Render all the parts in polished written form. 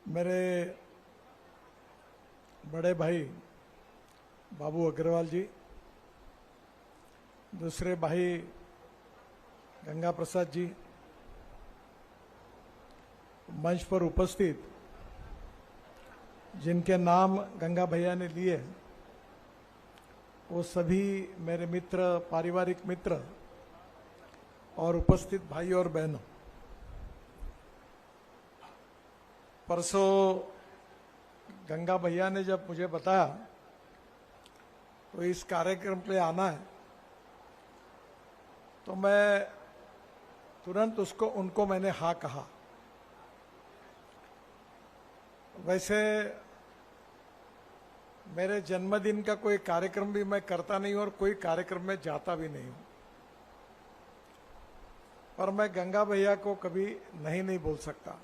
मेरे बड़े भाई बाबू अग्रवाल जी, दूसरे भाई गंगा प्रसाद जी, मंच पर उपस्थित जिनके नाम गंगा भैया ने लिए, वो सभी मेरे मित्र, पारिवारिक मित्र और उपस्थित भाई और बहनों, परसों गंगा भैया ने जब मुझे बताया तो इस कार्यक्रम पे आना है, तो मैं तुरंत उनको मैंने हाँ कहा। वैसे मेरे जन्मदिन का कोई कार्यक्रम भी मैं करता नहीं और कोई कार्यक्रम में जाता भी नहीं हूं, पर मैं गंगा भैया को कभी नहीं बोल सकता।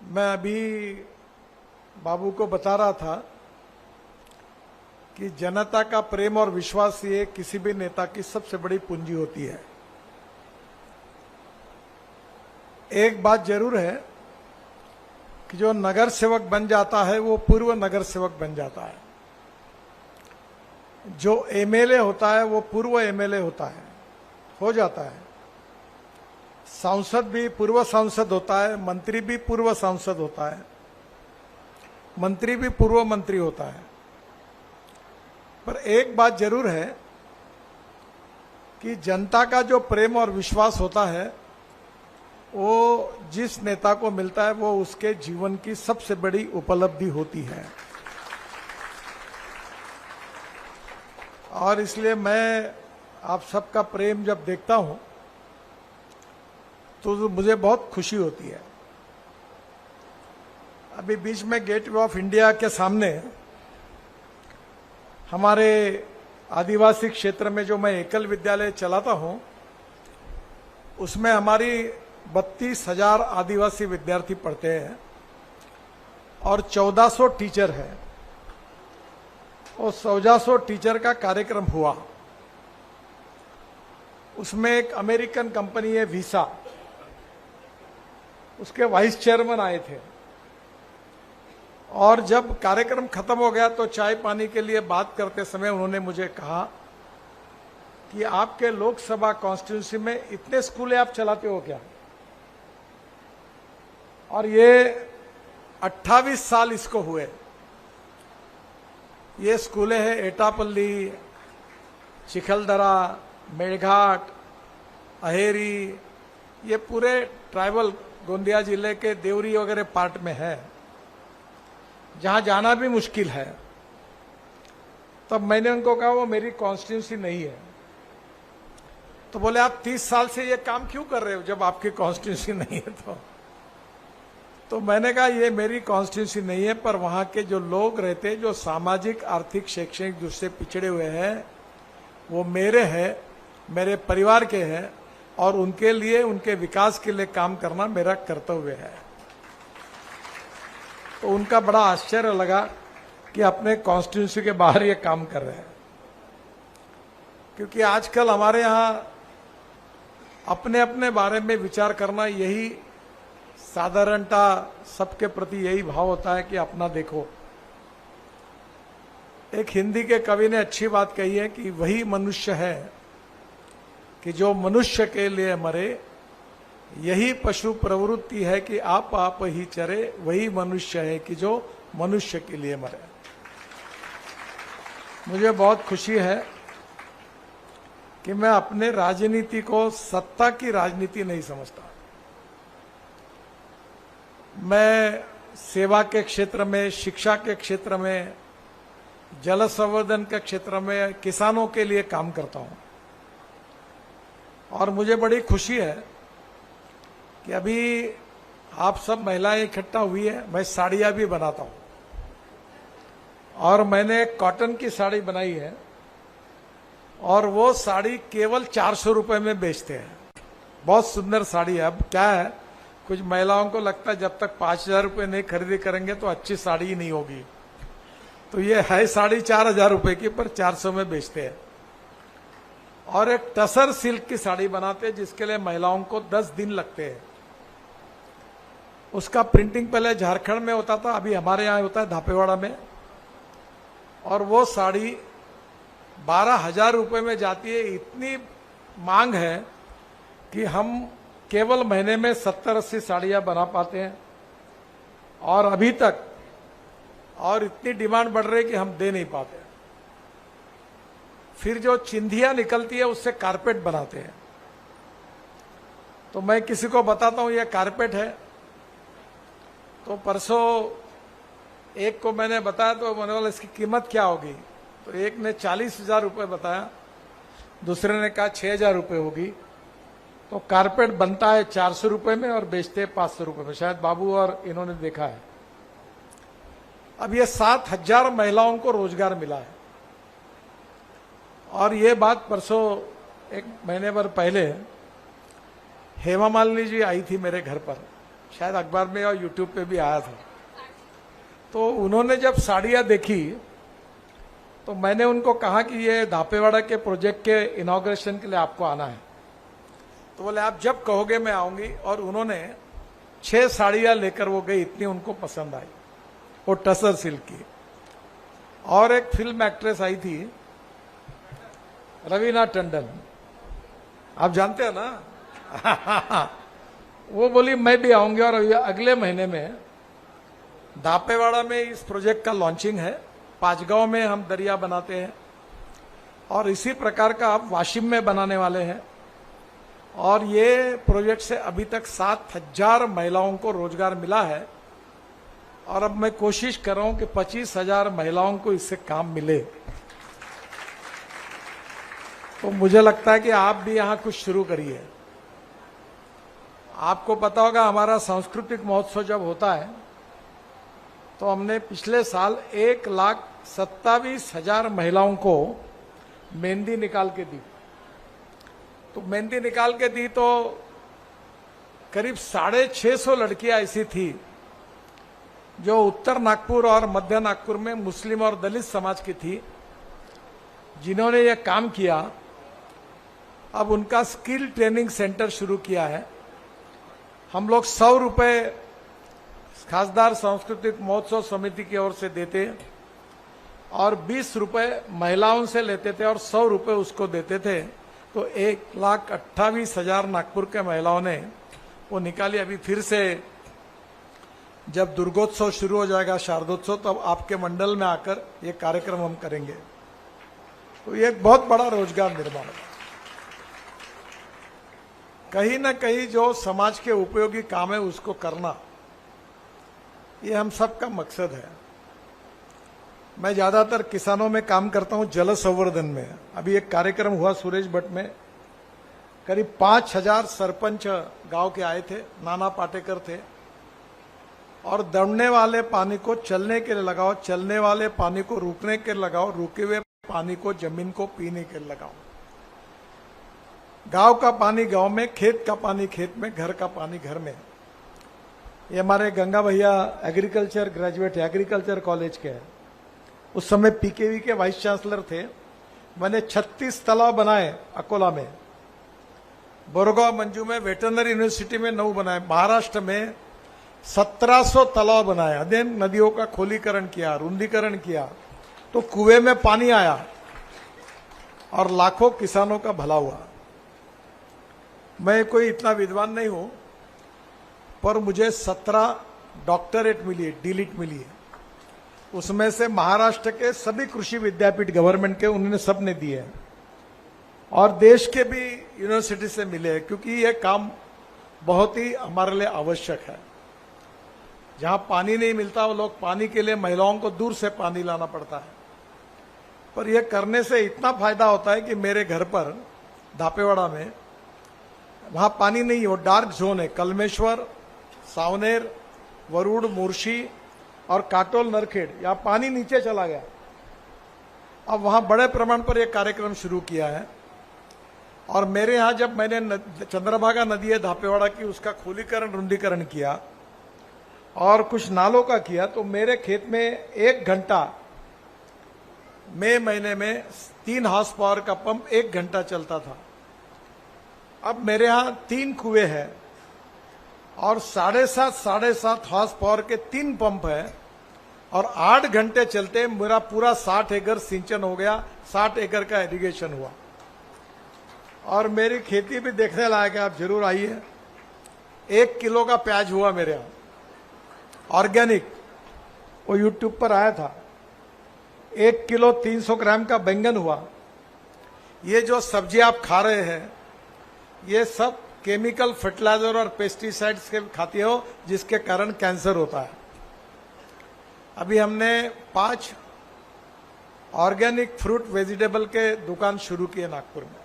मैं अभी बाबू को बता रहा था कि जनता का प्रेम और विश्वास ये किसी भी नेता की सबसे बड़ी पूंजी होती है। एक बात जरूर है कि जो नगर सेवक बन जाता है वो पूर्व नगर सेवक बन जाता है, जो एमएलए होता है वो पूर्व एमएलए होता है, हो जाता है। सांसद भी पूर्व सांसद होता है, मंत्री भी पूर्व सांसद होता है, मंत्री भी पूर्व मंत्री होता है। पर एक बात जरूर है कि जनता का जो प्रेम और विश्वास होता है वो जिस नेता को मिलता है वो उसके जीवन की सबसे बड़ी उपलब्धि होती है। और इसलिए मैं आप सबका प्रेम जब देखता हूं तो मुझे बहुत खुशी होती है। अभी बीच में गेटवे ऑफ इंडिया के सामने हमारे आदिवासी क्षेत्र में जो मैं एकल विद्यालय चलाता हूं, उसमें हमारी 32,000 आदिवासी विद्यार्थी पढ़ते हैं और 1400 टीचर हैं। और 1400 टीचर का कार्यक्रम हुआ, उसमें एक अमेरिकन कंपनी है वीसा, उसके वाइस चेयरमैन आए थे। और जब कार्यक्रम खत्म हो गया तो चाय पानी के लिए बात करते समय उन्होंने मुझे कहा कि आपके लोकसभा कॉन्स्टिट्यूंसी में इतने स्कूलें आप चलाते हो क्या? और ये 28 साल इसको हुए। ये स्कूलें हैं एटापल्ली, चिखलदरा, मेड़घाट, अहेरी, ये पूरे ट्राइबल गोंदिया जिले के देवरी वगैरह पार्ट में है, जहां जाना भी मुश्किल है। तब मैंने उनको कहा वो मेरी कॉन्स्टिट्यूंसी नहीं है। तो बोले आप 30 साल से ये काम क्यों कर रहे हो जब आपकी कॉन्स्टिट्यूंसी नहीं है? तो मैंने कहा ये मेरी कॉन्स्टिट्यूंसी नहीं है, पर वहां के जो लोग रहते हैं, जो सामाजिक, आर्थिक, शैक्षणिक रूप से पिछड़े हुए हैं, वो मेरे हैं, मेरे परिवार के हैं, और उनके लिए, उनके विकास के लिए काम करना मेरा कर्तव्य है। तो उनका बड़ा आश्चर्य लगा कि अपने कॉन्स्टिट्यूंसी के बाहर ये काम कर रहे हैं। क्योंकि आजकल हमारे यहां अपने अपने बारे में विचार करना, यही साधारणता सबके प्रति यही भाव होता है कि अपना देखो। एक हिंदी के कवि ने अच्छी बात कही है कि वही मनुष्य है कि जो मनुष्य के लिए मरे, यही पशु प्रवृत्ति है कि आप ही चरे, वही मनुष्य है कि जो मनुष्य के लिए मरे। मुझे बहुत खुशी है कि मैं अपने राजनीति को सत्ता की राजनीति नहीं समझता। मैं सेवा के क्षेत्र में, शिक्षा के क्षेत्र में, जल संवर्धन के क्षेत्र में किसानों के लिए काम करता हूं। और मुझे बड़ी खुशी है कि अभी आप सब महिलाएं इकट्ठा हुई है। मैं साड़ियां भी बनाता हूं और मैंने एक कॉटन की साड़ी बनाई है और वो साड़ी केवल 400 रुपए में बेचते हैं। बहुत सुंदर साड़ी है। अब क्या है, कुछ महिलाओं को लगता है जब तक 5,000 रुपये नहीं खरीदी करेंगे तो अच्छी साड़ी ही नहीं होगी। तो ये है साड़ी 4,000 रुपए की, पर 400 में बेचते हैं। और एक टसर सिल्क की साड़ी बनाते हैं जिसके लिए महिलाओं को 10 दिन लगते हैं। उसका प्रिंटिंग पहले झारखंड में होता था, अभी हमारे यहाँ होता है धापेवाड़ा में। और वो साड़ी 12,000 रुपये में जाती है। इतनी मांग है कि हम केवल महीने में 70-80 साड़ियाँ बना पाते हैं, और अभी तक और इतनी डिमांड बढ़ रही है कि हम दे नहीं पाते। फिर जो चिंधिया निकलती है उससे कारपेट बनाते हैं। तो मैं किसी को बताता हूं ये कारपेट है, तो परसों एक को मैंने बताया, तो मैंने बोला इसकी कीमत क्या होगी, तो एक ने 40,000 रुपये बताया, दूसरे ने कहा 6,000 रुपये होगी। तो कारपेट बनता है 400 रुपये में और बेचते हैं 500 रुपये में, शायद बाबू और इन्होंने देखा है। अब ये 7,000 महिलाओं को रोजगार मिला है। और ये बात परसों एक महीने भर पहले हेमा मालिनी जी आई थी मेरे घर पर, शायद अखबार में और यूट्यूब पे भी आया था। तो उन्होंने जब साड़ियाँ देखी तो मैंने उनको कहा कि ये धापेवाड़ा के प्रोजेक्ट के इनॉग्रेशन के लिए आपको आना है। तो बोले आप जब कहोगे मैं आऊंगी। और उन्होंने 6 साड़ियाँ लेकर वो गई, इतनी उनको पसंद आई, वो टसर सिल्क की। और एक फिल्म एक्ट्रेस आई थी रवीना टंडन, आप जानते हैं ना वो बोली मैं भी आऊंगी। और अगले महीने में धापेवाड़ा में इस प्रोजेक्ट का लॉन्चिंग है। 5 गांव में हम दरिया बनाते हैं, और इसी प्रकार का अब वाशिम में बनाने वाले हैं। और ये प्रोजेक्ट से अभी तक 7,000 महिलाओं को रोजगार मिला है। और अब मैं कोशिश कर रहा हूं कि 25,000 महिलाओं को इससे काम मिले। तो मुझे लगता है कि आप भी यहां कुछ शुरू करिए। आपको पता होगा हमारा सांस्कृतिक महोत्सव जब होता है तो हमने पिछले साल 1,27,000 महिलाओं को मेहंदी निकाल के दी। तो मेहंदी निकाल के दी तो करीब 650 लड़कियां ऐसी थी जो उत्तर नागपुर और मध्य नागपुर में मुस्लिम और दलित समाज की थी, जिन्होंने ये काम किया। अब उनका स्किल ट्रेनिंग सेंटर शुरू किया है। हम लोग 100 रुपये खासदार सांस्कृतिक महोत्सव समिति की ओर से देते और 20 रुपये महिलाओं से लेते थे और 100 रुपये उसको देते थे। तो 1,28,000 नागपुर के महिलाओं ने वो निकाली। अभी फिर से जब दुर्गोत्सव शुरू हो जाएगा, शारदोत्सव, तब आपके मंडल में आकर ये कार्यक्रम हम करेंगे। तो ये एक बहुत बड़ा रोजगार निर्माण है। कहीं ना कहीं जो समाज के उपयोगी काम है उसको करना, ये हम सबका मकसद है। मैं ज्यादातर किसानों में काम करता हूं, जल संवर्धन में। अभी एक कार्यक्रम हुआ सुरेश भट्ट में, करीब 5,000 सरपंच गांव के आए थे, नाना पाटेकर थे। और दौड़ने वाले पानी को चलने के लिए लगाओ, चलने वाले पानी को रुकने के लिए लगाओ, रुके हुए पानी को जमीन को पीने के लिए लगाओ। गांव का पानी गांव में, खेत का पानी खेत में, घर का पानी घर में। ये हमारे गंगा भैया एग्रीकल्चर ग्रेजुएट, एग्रीकल्चर कॉलेज के हैं। उस समय पीकेवी के वाइस चांसलर थे। मैंने 36 तालाब बनाए अकोला में, बोरगांव मंजू में, वेटरनरी यूनिवर्सिटी में 9 बनाए, महाराष्ट्र में 1700 तालाब बनाए, अध्ययन नदियों का खोलीकरण किया, रुंदीकरण किया, तो कुएं में पानी आया और लाखों किसानों का भला हुआ। मैं कोई इतना विद्वान नहीं हूं, पर मुझे 17 डॉक्टरेट मिली है, डीलिट मिली है। उसमें से महाराष्ट्र के सभी कृषि विद्यापीठ गवर्नमेंट के उन्होंने सबने दिए हैं, और देश के भी यूनिवर्सिटी से मिले हैं, क्योंकि यह काम बहुत ही हमारे लिए आवश्यक है। जहां पानी नहीं मिलता, वो लोग पानी के लिए महिलाओं को दूर से पानी लाना पड़ता है। पर यह करने से इतना फायदा होता है कि मेरे घर पर धापेवाड़ा में वहां पानी नहीं है, वो डार्क जोन है। कलमेश्वर, सावनेर, वरुड़, मुर्शी और काटोल, नरखेड़, यहाँ पानी नीचे चला गया। अब वहां बड़े प्रमाण पर यह कार्यक्रम शुरू किया है। और मेरे यहां जब मैंने चंद्रभागा नदी है धापेवाड़ा की, उसका खोलीकरण रुंदीकरण किया और कुछ नालों का किया, तो मेरे खेत में 1 घंटा मई महीने में 3 हॉर्स पावर का पंप 1 घंटा चलता था। अब मेरे यहां 3 कुएं हैं और 7.5 हॉर्स पावर के 3 पंप है और 8 घंटे चलते मेरा पूरा 60 एकड़ सिंचन हो गया, 60 एकड़ का इरिगेशन हुआ। और मेरी खेती भी देखने लायक है, आप जरूर आइए। 1 किलो का प्याज हुआ मेरे यहाँ ऑर्गेनिक, वो यूट्यूब पर आया था। 1 किलो 300 ग्राम का बैंगन हुआ। ये जो सब्जी आप खा रहे हैं ये सब केमिकल फर्टिलाइजर और पेस्टिसाइड्स के खाते हो, जिसके कारण कैंसर होता है। अभी हमने 5 ऑर्गेनिक फ्रूट वेजिटेबल के दुकान शुरू किए नागपुर में।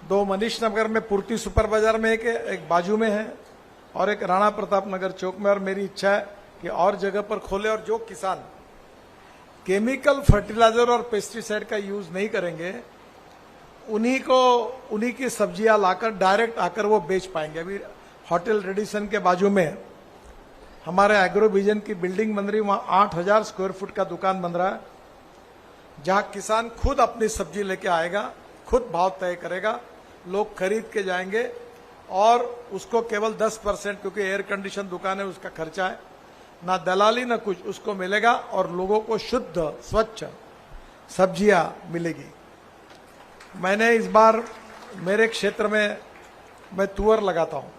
2 मनीष नगर में पूर्ति सुपर बाजार में एक बाजू में है और एक राणा प्रताप नगर चौक में। और मेरी इच्छा है कि और जगह पर खोले और जो किसान केमिकल फर्टिलाइजर और पेस्टिसाइड का यूज नहीं करेंगे उन्हीं की सब्जियां लाकर डायरेक्ट आकर वो बेच पाएंगे। अभी होटल रेडिसन के बाजू में हमारे एग्रो विजन की बिल्डिंग बन रही, वहां 8000 स्क्वायर फुट का दुकान बन रहा है, जहां किसान खुद अपनी सब्जी लेके आएगा, खुद भाव तय करेगा, लोग खरीद के जाएंगे और उसको केवल 10%, क्योंकि एयर कंडीशन दुकान है, उसका खर्चा है, ना दलाली ना कुछ, उसको मिलेगा और लोगों को शुद्ध स्वच्छ सब्जियां मिलेगी। मैंने इस बार मेरे क्षेत्र में मैं तुअर लगाता हूं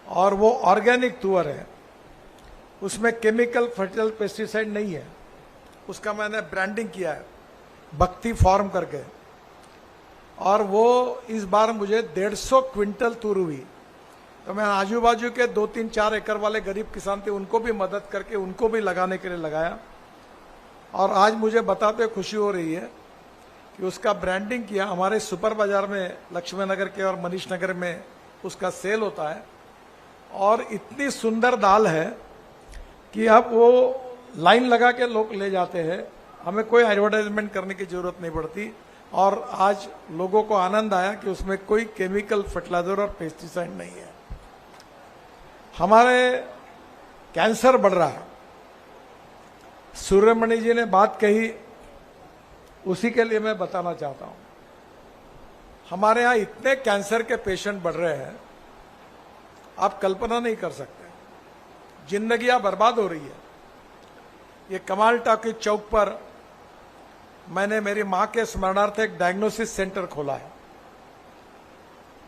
और वो ऑर्गेनिक तुअर है, उसमें केमिकल फर्टिलाइजर पेस्टिसाइड नहीं है। उसका मैंने ब्रांडिंग किया है भक्ति फार्म करके, और वो इस बार मुझे 150 क्विंटल तुर हुई। तो मैं आजू बाजू के 2-3-4 एकड़ वाले गरीब किसान थे, उनको भी मदद करके उनको भी लगाने के लिए लगाया। और आज मुझे बताते खुशी हो रही है कि उसका ब्रांडिंग किया। हमारे सुपर बाजार में लक्ष्मी नगर के और मनीष नगर में उसका सेल होता है और इतनी सुंदर दाल है कि अब वो लाइन लगा के लोग ले जाते हैं, हमें कोई एडवर्टाइजमेंट करने की जरूरत नहीं पड़ती। और आज लोगों को आनंद आया कि उसमें कोई केमिकल फर्टिलाइजर और पेस्टिसाइड नहीं है। हमारे कैंसर बढ़ रहा है, सूर्यमणि जी ने बात कही, उसी के लिए मैं बताना चाहता हूं। हमारे यहां इतने कैंसर के पेशेंट बढ़ रहे हैं, आप कल्पना नहीं कर सकते। जिंदगियां बर्बाद हो रही है। ये कमाल टॉकीज चौक पर मैंने मेरी मां के स्मरणार्थ एक डायग्नोसिस सेंटर खोला है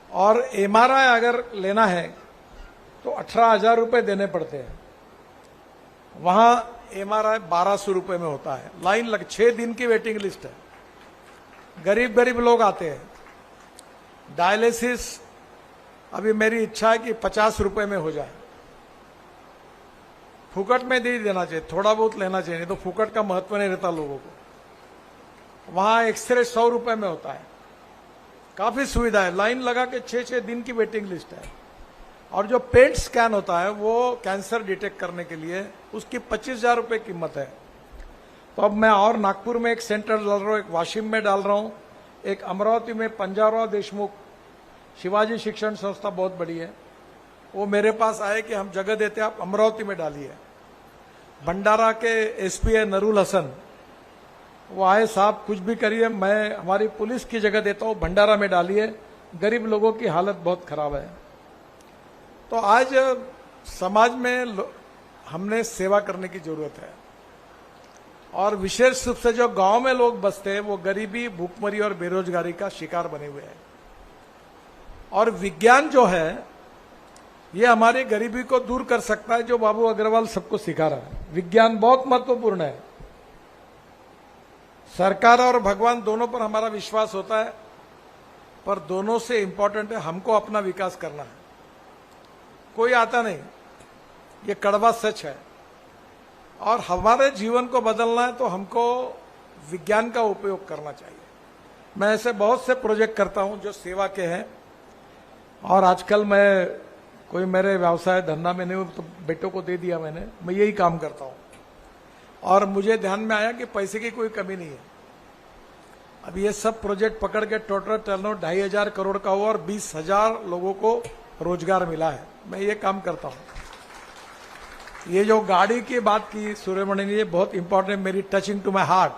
और एमआरआई अगर लेना है तो 18,000 रुपए देने पड़ते हैं। वहां एमआरआई 1200 रुपए में होता है। लाइन लग 6 दिन की वेटिंग लिस्ट है। गरीब लोग आते हैं। डायलिसिस अभी मेरी इच्छा है कि 50 रुपए में हो जाए। फुकट में दे देना चाहिए, थोड़ा बहुत लेना चाहिए, नहीं तो फुकट का महत्व नहीं रहता लोगों को। वहां एक्सरे 100 रुपए में होता है। काफी सुविधा है। लाइन लगा के 6-6 दिन की वेटिंग लिस्ट है। और जो पेट स्कैन होता है वो कैंसर डिटेक्ट करने के लिए, उसकी 25,000 रुपए कीमत है। तो अब मैं और नागपुर में एक सेंटर डाल रहा हूं, एक वाशिम में डाल रहा हूं, एक अमरावती में पंजाबराव देशमुख शिवाजी शिक्षण संस्था बहुत बड़ी है, वो मेरे पास आए कि हम जगह देते हैं, आप अमरावती में डालिए। भंडारा के एसपी है नरूल हसन, वो आए, साहब कुछ भी करिए, मैं हमारी पुलिस की जगह देता हूं, भंडारा में डालिए, गरीब लोगों की हालत बहुत खराब है। तो आज समाज में हमने सेवा करने की जरूरत है। और विशेष रूप से जो गांव में लोग बसते हैं वो गरीबी, भूखमरी और बेरोजगारी का शिकार बने हुए हैं। और विज्ञान जो है ये हमारी गरीबी को दूर कर सकता है, जो बाबू अग्रवाल सबको सिखा रहा है। विज्ञान बहुत महत्वपूर्ण है। सरकार और भगवान दोनों पर हमारा विश्वास होता है, पर दोनों से इंपॉर्टेंट है हमको अपना विकास करना है। कोई आता नहीं, ये कड़वा सच है। और हमारे जीवन को बदलना है तो हमको विज्ञान का उपयोग करना चाहिए। मैं ऐसे बहुत से प्रोजेक्ट करता हूं जो सेवा के हैं। और आजकल मैं कोई मेरे व्यवसाय धंधा में नहीं, तो बेटों को दे दिया मैंने, मैं यही काम करता हूं। और मुझे ध्यान में आया कि पैसे की कोई कमी नहीं है। अब ये सब प्रोजेक्ट पकड़ के टोटल टर्नओवर 2,500 करोड़ का हुआ और 20,000 लोगों को रोजगार मिला है। मैं ये काम करता हूं। ये जो गाड़ी की बात की सूर्यमणि ने, ये बहुत इंपॉर्टेंट, मेरी टचिंग टू माई हार्ट।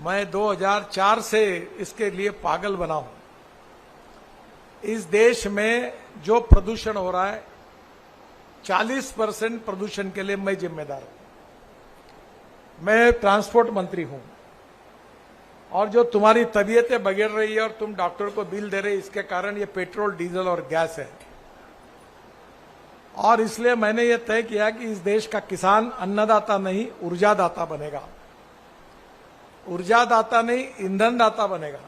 मैं 2004 से इसके लिए पागल बना हूं। इस देश में जो प्रदूषण हो रहा है 40% प्रदूषण के लिए मैं जिम्मेदार हूं। मैं ट्रांसपोर्ट मंत्री हूं और जो तुम्हारी तबीयतें बिगड़ रही है और तुम डॉक्टर को बिल दे रहे, इसके कारण ये पेट्रोल, डीजल और गैस है। और इसलिए मैंने ये तय किया कि इस देश का किसान अन्नदाता नहीं ऊर्जादाता बनेगा। ऊर्जादाता नहीं ईंधन दाता बनेगा।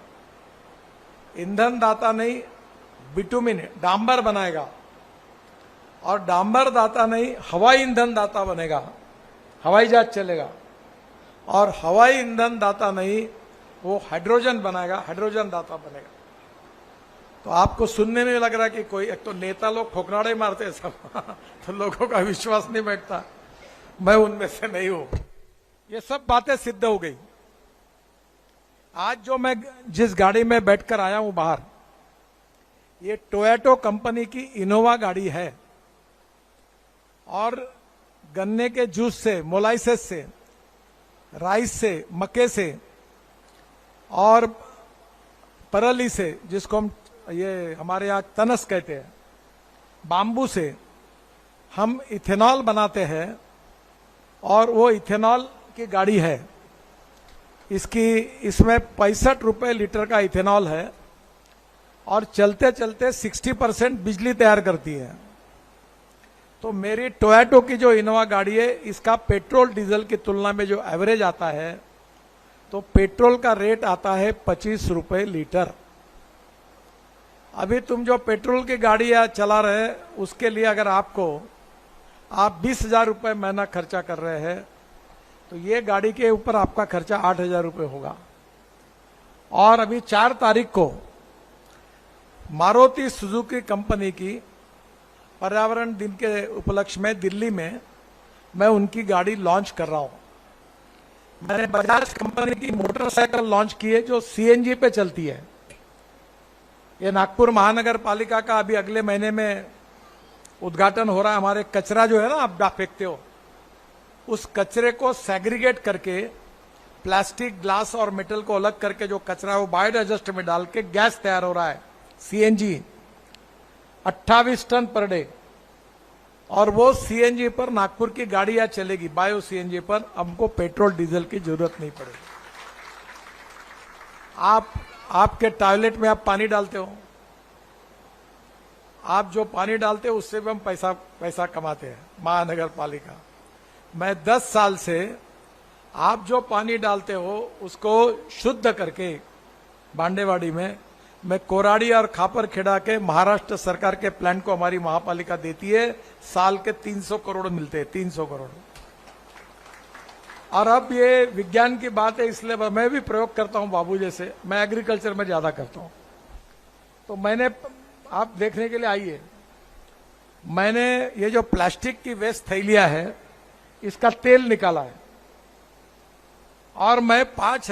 ईंधन दाता नहीं बिटुमिन डांबर बनाएगा और डांबर दाता नहीं हवाई ईंधन दाता बनेगा, हवाई जहाज चलेगा। और हवाई ईंधन दाता नहीं वो हाइड्रोजन बनाएगा, हाइड्रोजन दाता बनेगा। तो आपको सुनने में लग रहा है कि कोई, एक तो नेता लोग ठोकराड़े मारते हैं सब तो लोगों का विश्वास नहीं बैठता। मैं उनमें से नहीं हूं। ये सब बातें सिद्ध हो गई। आज जो मैं जिस गाड़ी में बैठकर आया हूं बाहर, ये टोयोटो कंपनी की इनोवा गाड़ी है और गन्ने के जूस से, मोलाइसेस से, राइस से, मक्के से और परली से, जिसको हम ये हमारे यहाँ तनस कहते हैं, बाम्बू से हम इथेनॉल बनाते हैं और वो इथेनॉल की गाड़ी है। इसमें 65 रुपए लीटर का इथेनॉल है और चलते चलते 60% बिजली तैयार करती है। तो मेरी टोयोटो की जो इनोवा गाड़ी है, इसका पेट्रोल डीजल की तुलना में जो एवरेज आता है, तो पेट्रोल का रेट आता है 25 रुपए लीटर। अभी तुम जो पेट्रोल की गाड़ी चला रहे, उसके लिए अगर आप 20,000 रुपए महीना खर्चा कर रहे हैं, तो ये गाड़ी के ऊपर आपका खर्चा 8,000 रुपए होगा। और अभी 4 तारीख को मारुति सुजुकी कंपनी की पर्यावरण दिन के उपलक्ष्य में दिल्ली में मैं उनकी गाड़ी लॉन्च कर रहा हूं। मैंने बजाज कंपनी की मोटरसाइकिल लॉन्च की है जो सीएनजी पे चलती है। ये नागपुर महानगर पालिका का अभी अगले महीने में उद्घाटन हो रहा है। हमारे कचरा जो है ना, आप फेंकते हो, उस कचरे को सेग्रीगेट करके प्लास्टिक, ग्लास और मेटल को अलग करके जो कचरा है वो बायोडाइजेस्टर में डाल के गैस तैयार हो रहा है, सीएनजी, 28 टन पर डे। और वो सीएनजी पर नागपुर की गाड़ियां चलेगी, बायो सीएनजी पर। हमको पेट्रोल डीजल की जरूरत नहीं पड़ेगी। आपके टॉयलेट में आप पानी डालते हो, आप जो पानी डालते हो उससे भी हम पैसा कमाते हैं, महानगर पालिका। मैं 10 साल से आप जो पानी डालते हो उसको शुद्ध करके बांडेवाड़ी में मैं कोराड़ी और खापर खेड़ा के महाराष्ट्र सरकार के प्लांट को हमारी महापालिका देती है। साल के 300 करोड़ मिलते हैं, 300 करोड़। और अब ये विज्ञान की बात है, इसलिए मैं भी प्रयोग करता हूं बाबू जैसे। मैं एग्रीकल्चर में ज्यादा करता हूं। तो मैंने, आप देखने के लिए आइए, मैंने ये जो प्लास्टिक की वेस्ट थैलियां है, इसका तेल निकाला है और मैं 5,000